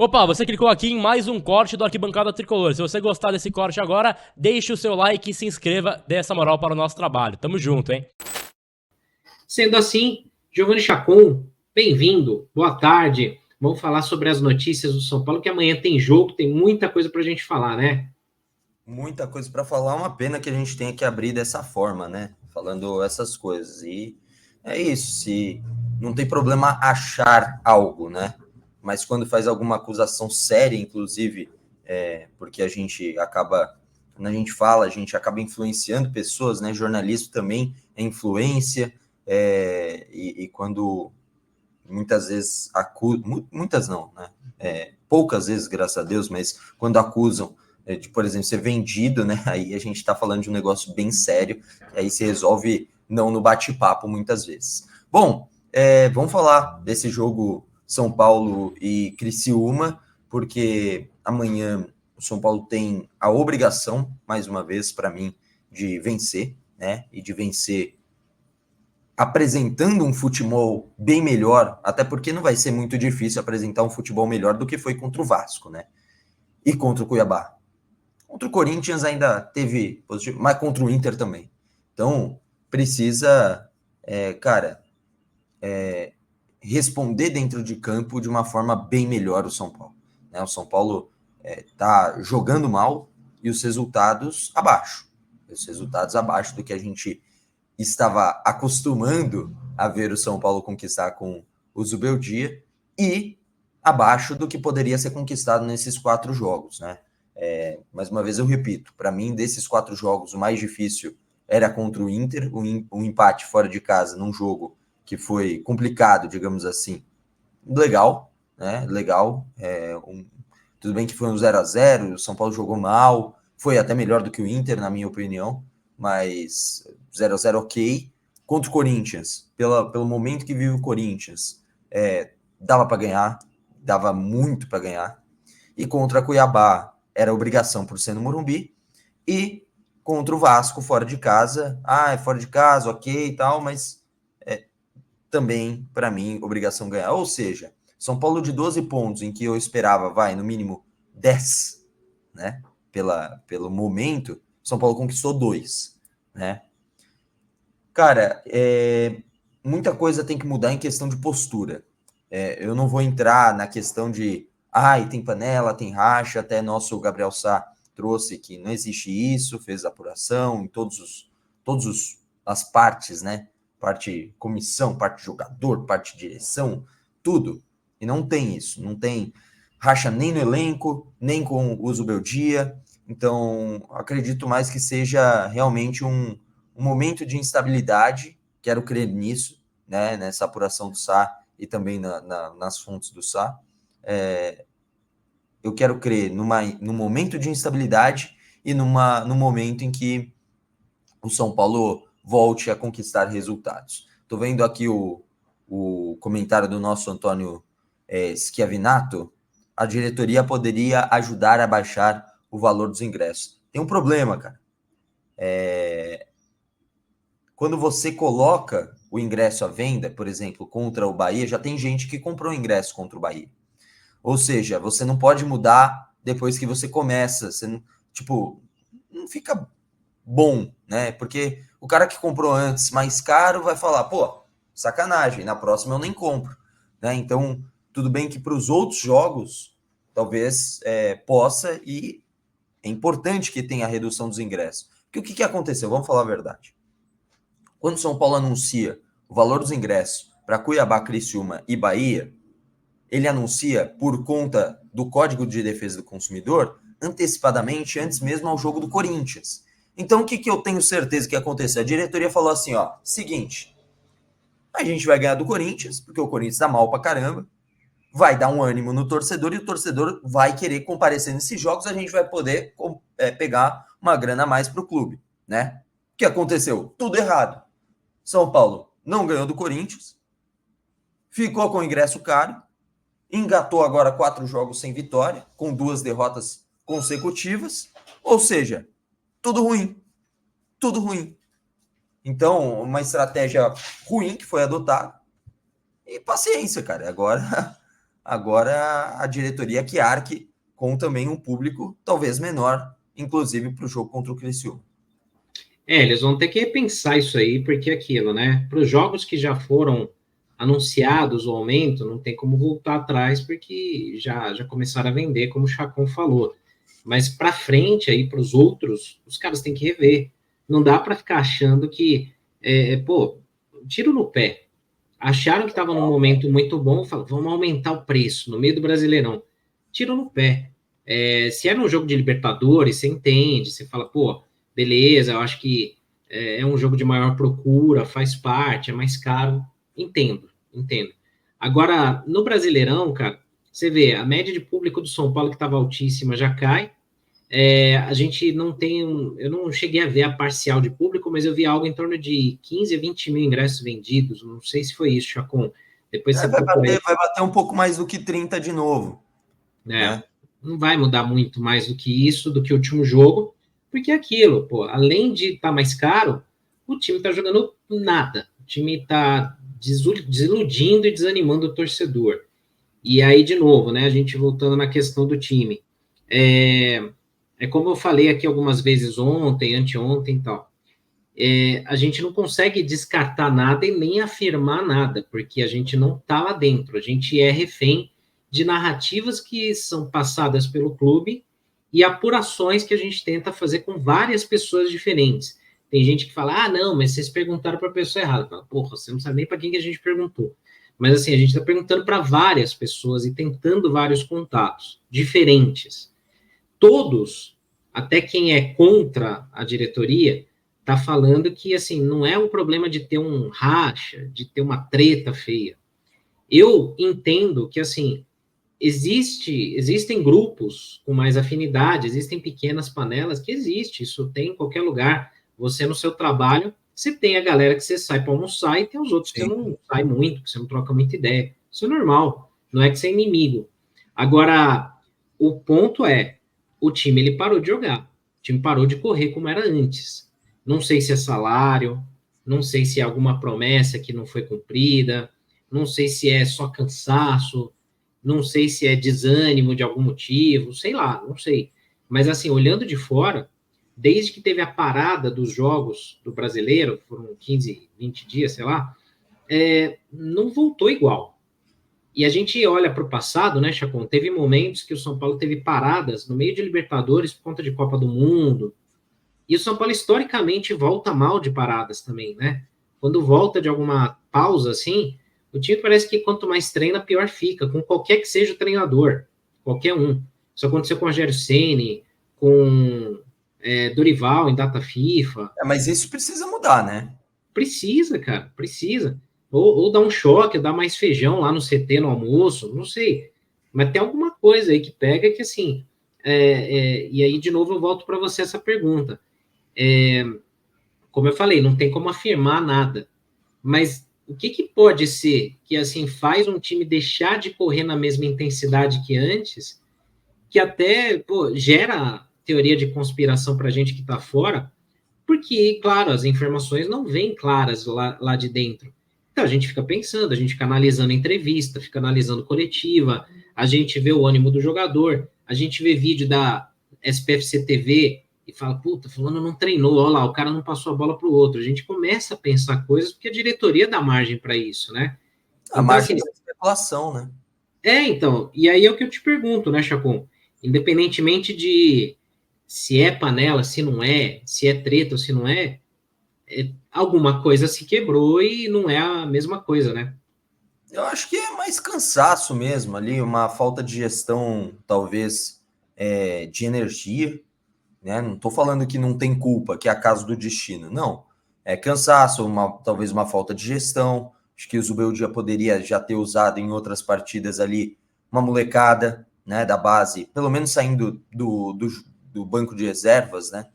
Opa, você clicou aqui em mais um corte do Arquibancada Tricolor. Se você gostar desse corte agora, deixe o seu like e se inscreva, dê essa moral para o nosso trabalho. Tamo junto, hein? Sendo assim, Giovanni Chacon, bem-vindo, boa tarde. Vamos falar sobre as notícias do São Paulo, que amanhã tem jogo, tem muita coisa pra gente falar, né? Muita coisa para falar, uma pena que a gente tenha que abrir dessa forma, né? Falando essas coisas. E é isso, se não tem problema achar algo, né? Mas quando faz alguma acusação séria, inclusive, porque a gente acaba, quando a gente fala, a gente acaba influenciando pessoas, né? Jornalismo também é influência, e quando muitas vezes acusam, muitas não, né? Poucas vezes, graças a Deus, mas quando acusam de, por exemplo, ser vendido, né? Aí a gente está falando de um negócio bem sério, e aí se resolve não no bate-papo muitas vezes. Bom, vamos falar desse jogo São Paulo e Criciúma, porque amanhã o São Paulo tem a obrigação, mais uma vez, para mim, de vencer, né? E de vencer apresentando um futebol bem melhor, até porque não vai ser muito difícil apresentar um futebol melhor do que foi contra o Vasco, né? E contra o Cuiabá. Contra o Corinthians ainda teve positivo, mas contra o Inter também. Então, precisa, responder dentro de campo de uma forma bem melhor o São Paulo. Né? O São Paulo tá jogando mal e os resultados abaixo. Os resultados abaixo do que a gente estava acostumando a ver o São Paulo conquistar com o Zubeldia e abaixo do que poderia ser conquistado nesses 4 jogos, né? Mais uma vez eu repito, para mim, desses 4 jogos, o mais difícil era contra o Inter, um empate fora de casa num jogo que foi complicado, digamos assim. Legal, né? Legal. Tudo bem que foi um 0-0, o São Paulo jogou mal, foi até melhor do que o Inter, na minha opinião, mas 0-0 ok. Contra o Corinthians, pelo momento que vive o Corinthians, dava para ganhar, dava muito para ganhar. E contra Cuiabá, era obrigação por ser no Morumbi. E contra o Vasco, fora de casa, é fora de casa, ok e tal, mas também, para mim, obrigação ganhar. Ou seja, São Paulo de 12 pontos, em que eu esperava, no mínimo 10, né? Pelo momento, São Paulo conquistou 2, né? Cara, muita coisa tem que mudar em questão de postura. Eu não vou entrar na questão de tem panela, tem racha, até nosso Gabriel Sá trouxe que não existe isso, fez apuração em todos as partes, né? Parte comissão, parte jogador, parte direção, tudo. E não tem isso, não tem racha nem no elenco, nem com o Zubeldia. Então, acredito mais que seja realmente um momento de instabilidade, quero crer nisso, né? Nessa apuração do Sá e também nas fontes do Sá. Eu quero crer num momento de instabilidade e num momento em que o São Paulo volte a conquistar resultados. Estou vendo aqui o comentário do nosso Antônio Schiavinato. A diretoria poderia ajudar a baixar o valor dos ingressos. Tem um problema, cara. Quando você coloca o ingresso à venda, por exemplo, contra o Bahia, já tem gente que comprou ingresso contra o Bahia. Ou seja, você não pode mudar depois que você começa. Você não, não fica bom, né? Porque o cara que comprou antes mais caro vai falar, pô, sacanagem, na próxima eu nem compro, né? Então, tudo bem que para os outros jogos, talvez possa, e é importante que tenha a redução dos ingressos. Porque o que aconteceu? Vamos falar a verdade. Quando o São Paulo anuncia o valor dos ingressos para Cuiabá, Criciúma e Bahia, ele anuncia por conta do Código de Defesa do Consumidor antecipadamente, antes mesmo ao jogo do Corinthians. Então, o que eu tenho certeza que aconteceu? A diretoria falou assim, seguinte, a gente vai ganhar do Corinthians, porque o Corinthians tá mal pra caramba, vai dar um ânimo no torcedor e o torcedor vai querer comparecer nesses jogos, a gente vai poder pegar uma grana a mais pro clube, né? O que aconteceu? Tudo errado. São Paulo não ganhou do Corinthians, ficou com o ingresso caro, engatou agora 4 jogos sem vitória, com 2 derrotas consecutivas, ou seja, tudo ruim, tudo ruim. Então, uma estratégia ruim que foi adotada, e paciência, cara, agora Agora a diretoria que arque com também um público talvez menor, inclusive para o jogo contra o Criciúma. Eles vão ter que repensar isso aí, porque é aquilo, né? Para os jogos que já foram anunciados o aumento, não tem como voltar atrás, porque já começaram a vender, como o Chacon falou. Mas para frente, aí, para os outros, os caras têm que rever. Não dá para ficar achando que, tiro no pé. Acharam que estava num momento muito bom, falaram, vamos aumentar o preço no meio do Brasileirão. Tiro no pé. Se era um jogo de Libertadores, você entende, você fala, pô, beleza, eu acho que é um jogo de maior procura, faz parte, é mais caro. Entendo. Agora, no Brasileirão, cara, você vê, a média de público do São Paulo, que estava altíssima, já cai. A gente não tem, eu não cheguei a ver a parcial de público, mas eu vi algo em torno de 15 a 20 mil ingressos vendidos, não sei se foi isso, Chacon. Depois você vai bater um pouco mais do que 30 de novo. Né? Não vai mudar muito mais do que isso, do que o último jogo, porque é aquilo, pô, além de estar mais caro, o time está jogando nada. O time está desiludindo e desanimando o torcedor. E aí, de novo, né, a gente voltando na questão do time. É como eu falei aqui algumas vezes ontem, anteontem e tal. A gente não consegue descartar nada e nem afirmar nada, porque a gente não está lá dentro. A gente é refém de narrativas que são passadas pelo clube e apurações que a gente tenta fazer com várias pessoas diferentes. Tem gente que fala, não, mas vocês perguntaram para a pessoa errada. Fala, porra, você não sabe nem para quem que a gente perguntou. Mas assim, a gente está perguntando para várias pessoas e tentando vários contatos diferentes. Todos, até quem é contra a diretoria, está falando que assim, não é um problema de ter um racha, de ter uma treta feia. Eu entendo que assim, existem grupos com mais afinidade, existem pequenas panelas, que existe, isso tem em qualquer lugar. Você no seu trabalho, você tem a galera que você sai para almoçar e tem os outros que você não sai muito, que você não troca muita ideia. Isso é normal, não é que você é inimigo. Agora, o ponto é, o time ele parou de jogar, o time parou de correr como era antes. Não sei se é salário, não sei se é alguma promessa que não foi cumprida, não sei se é só cansaço, não sei se é desânimo de algum motivo, sei lá, não sei. Mas, assim, olhando de fora, desde que teve a parada dos jogos do Brasileiro, foram 15, 20 dias, sei lá, não voltou igual. E a gente olha para o passado, né, Chacon? Teve momentos que o São Paulo teve paradas no meio de Libertadores por conta de Copa do Mundo. E o São Paulo, historicamente, volta mal de paradas também, né? Quando volta de alguma pausa, assim, o time parece que quanto mais treina, pior fica, com qualquer que seja o treinador, qualquer um. Isso aconteceu com o Rogério Ceni, com Dorival em data FIFA. Mas isso precisa mudar, né? Precisa, cara, precisa. Ou dar um choque, ou dar mais feijão lá no CT, no almoço, não sei. Mas tem alguma coisa aí que pega que, assim... e aí, de novo, eu volto para você essa pergunta. Como eu falei, não tem como afirmar nada. Mas o que pode ser que assim faz um time deixar de correr na mesma intensidade que antes, que até gera teoria de conspiração para a gente que está fora, porque, claro, as informações não vêm claras lá de dentro. Então a gente fica pensando, a gente fica analisando entrevista, fica analisando coletiva, a gente vê o ânimo do jogador, a gente vê vídeo da SPFC TV e fala, puta, fulano não treinou, olha lá, o cara não passou a bola para o outro. A gente começa a pensar coisas porque a diretoria dá margem para isso, né? A margem de especulação, né? Então, e aí é o que eu te pergunto, né, Chacon? Independentemente de se é panela, se não é, se é treta ou se não alguma coisa se quebrou e não é a mesma coisa, né? Eu acho que é mais cansaço mesmo ali, uma falta de gestão, talvez, de energia, né? Não estou falando que não tem culpa, que é acaso do destino, não. É cansaço, talvez uma falta de gestão. Acho que o Zubeldia poderia já ter usado em outras partidas ali uma molecada, né, da base, pelo menos saindo do banco de reservas, né?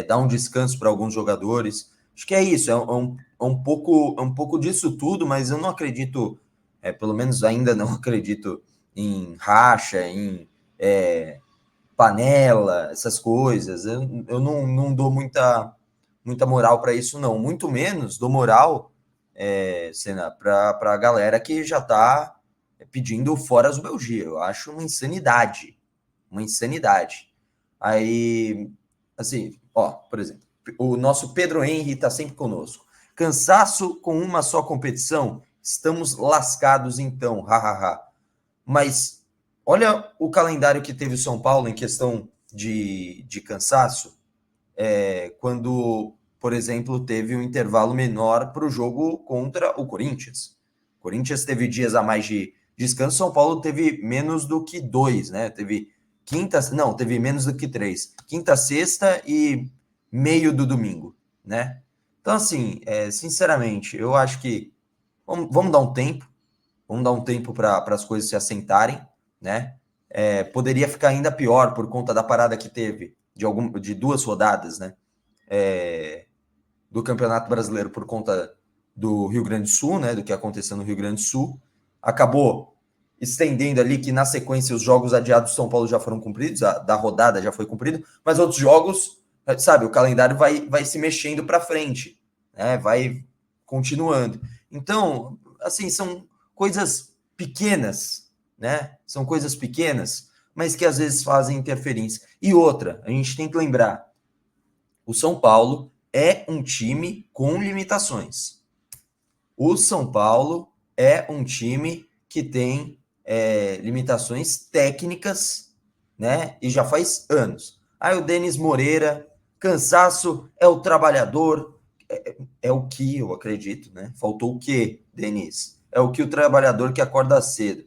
Dar um descanso para alguns jogadores. Acho que é isso, é um pouco disso tudo, mas eu não acredito, pelo menos ainda não acredito em racha, em panela, essas coisas. Eu não dou muita moral para isso, não. Muito menos dou moral, Senna, para a galera que já está pedindo fora Zubeldia. Eu acho uma insanidade. Uma insanidade. Aí, assim, ó, por exemplo, o nosso Pedro Henry está sempre conosco. Cansaço com uma só competição? Estamos lascados então, hahaha. Mas olha o calendário que teve o São Paulo em questão de cansaço, quando, por exemplo, teve um intervalo menor para o jogo contra o Corinthians. O Corinthians teve dias a mais de descanso, São Paulo teve menos do que 2, né? Teve menos do que 3. Quinta, sexta e meio do domingo, né? Então, assim, sinceramente, eu acho que vamos dar um tempo, para as coisas se assentarem, né? Poderia ficar ainda pior por conta da parada que teve de 2 rodadas, né? Do Campeonato Brasileiro por conta do Rio Grande do Sul, né? Do que aconteceu no Rio Grande do Sul. Acabou estendendo ali que na sequência os jogos adiados do São Paulo já foram cumpridos, da rodada já foi cumprido, mas outros jogos, sabe, o calendário vai se mexendo para frente, né? Vai continuando. Então, assim, são coisas pequenas, né? São coisas pequenas, mas que às vezes fazem interferência. E outra, a gente tem que lembrar, o São Paulo é um time com limitações. O São Paulo é um time que tem limitações técnicas, né? E já faz anos. Aí o Denis Moreira, cansaço é o trabalhador, é o que eu acredito, né? Faltou o quê, Denis? É o que o trabalhador que acorda cedo.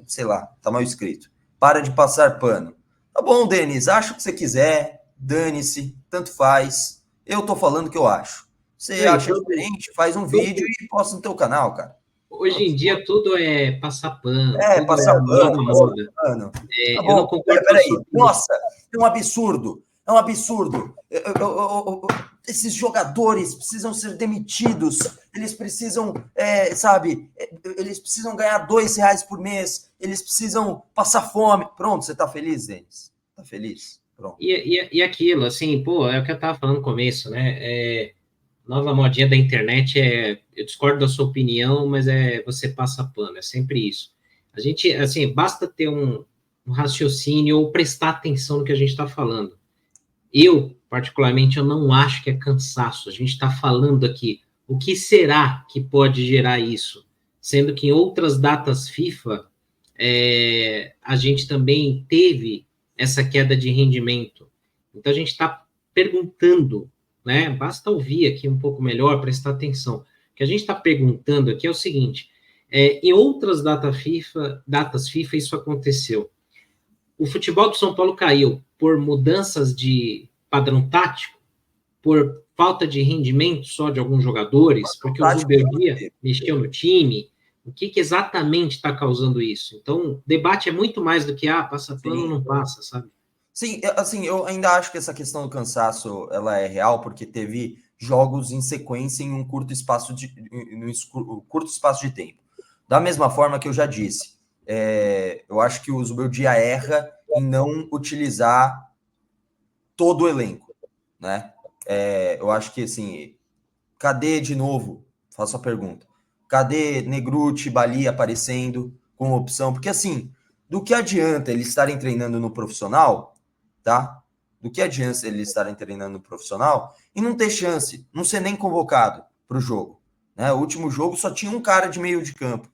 Sei lá, tá mal escrito. Para de passar pano. Tá bom, Denis, acha o que você quiser, dane-se, tanto faz. Eu tô falando o que eu acho. Você acha diferente, faz um vídeo e posta no teu canal, cara. Hoje em dia tudo é passar pano. Tudo passar pano, moda. Tá bom, eu não concordo peraí. com a sua... Nossa, é um absurdo. É um absurdo. Esses jogadores precisam ser demitidos. Eles precisam, eles precisam ganhar R$2 por mês. Eles precisam passar fome. Pronto, você tá feliz, Denis? Tá feliz? Pronto. E aquilo, assim, pô, é o que eu tava falando no começo, né? Nova modinha da internet eu discordo da sua opinião, mas você passa pano, é sempre isso. A gente, assim, basta ter um raciocínio ou prestar atenção no que a gente está falando. Eu, particularmente, eu não acho que é cansaço. A gente está falando aqui, o que será que pode gerar isso? Sendo que em outras datas FIFA, a gente também teve essa queda de rendimento. Então, a gente está perguntando, né? Basta ouvir aqui um pouco melhor, prestar atenção. O que a gente está perguntando aqui é o seguinte: em outras datas FIFA, isso aconteceu. O futebol do São Paulo caiu por mudanças de padrão tático, por falta de rendimento só de alguns jogadores, porque o Zubeldia mexeu no time. O que exatamente está causando isso? Então, o debate é muito mais do que passa pano ou não passa, sabe? Sim, assim, eu ainda acho que essa questão do cansaço, ela é real, porque teve jogos em sequência em um curto espaço de tempo. Da mesma forma que eu já disse, eu acho que o Zubeldia erra em não utilizar todo o elenco, né? Eu acho que, assim, cadê de novo? Faço a pergunta. Cadê Negruti, Bali aparecendo como opção? Porque, assim, do que adianta eles estarem treinando no profissional, tá? Do que adianta eles estarem treinando no profissional e não ter chance, não ser nem convocado para o jogo, né? O último jogo só tinha um cara de meio de campo,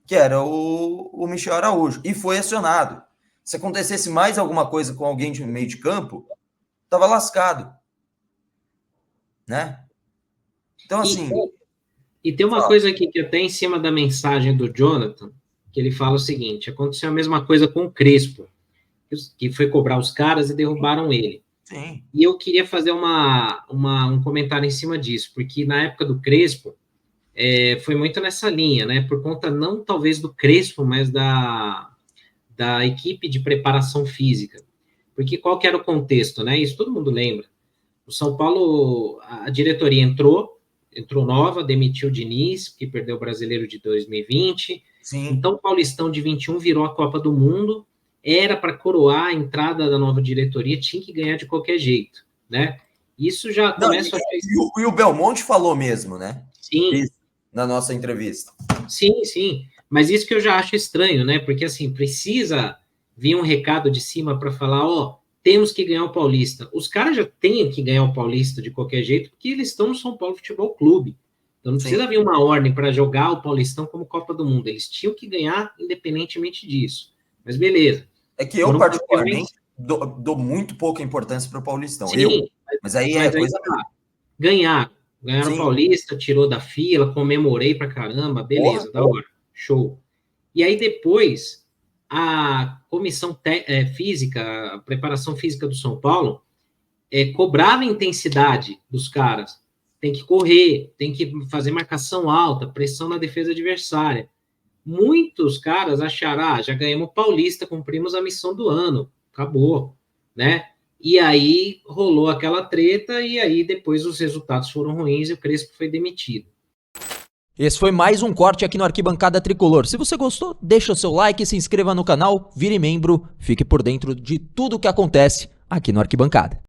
que era o Michel Araújo, e foi acionado. Se acontecesse mais alguma coisa com alguém de meio de campo, tava lascado, né? Então, assim... E tem uma coisa aqui que até em cima da mensagem do Jonathan, que ele fala o seguinte: aconteceu a mesma coisa com o Crespo, que foi cobrar os caras e derrubaram ele. Sim. E eu queria fazer um comentário em cima disso, porque na época do Crespo, foi muito nessa linha, né? Por conta não talvez do Crespo, mas da equipe de preparação física. Porque qual que era o contexto, né? Isso todo mundo lembra. O São Paulo, a diretoria entrou nova, demitiu o Diniz, que perdeu o Brasileiro de 2020. Sim. Então, o Paulistão de 21 virou a Copa do Mundo, era para coroar a entrada da nova diretoria, tinha que ganhar de qualquer jeito, né? Isso já começa... E o Belmonte falou mesmo, né? Sim. Isso, na nossa entrevista. Sim. Mas isso que eu já acho estranho, né? Porque, assim, precisa vir um recado de cima para falar, ó, temos que ganhar o Paulista. Os caras já têm que ganhar o Paulista de qualquer jeito, porque eles estão no São Paulo Futebol Clube. Então não precisa vir uma ordem para jogar o Paulistão como Copa do Mundo. Eles tinham que ganhar independentemente disso. Mas beleza. É que eu, particularmente, dou muito pouca importância para o Paulistão. Sim, mas aí é coisa... Ganharam o Paulista, tirou da fila, comemorei pra caramba, beleza, da hora, show. E aí depois, a comissão física, a preparação física do São Paulo, cobrava a intensidade dos caras. Tem que correr, tem que fazer marcação alta, pressão na defesa adversária. Muitos caras acharam, já ganhamos o Paulista, cumprimos a missão do ano, acabou, né? E aí rolou aquela treta e aí depois os resultados foram ruins e o Crespo foi demitido. Esse foi mais um corte aqui no Arquibancada Tricolor. Se você gostou, deixa o seu like, se inscreva no canal, vire membro, fique por dentro de tudo o que acontece aqui no Arquibancada.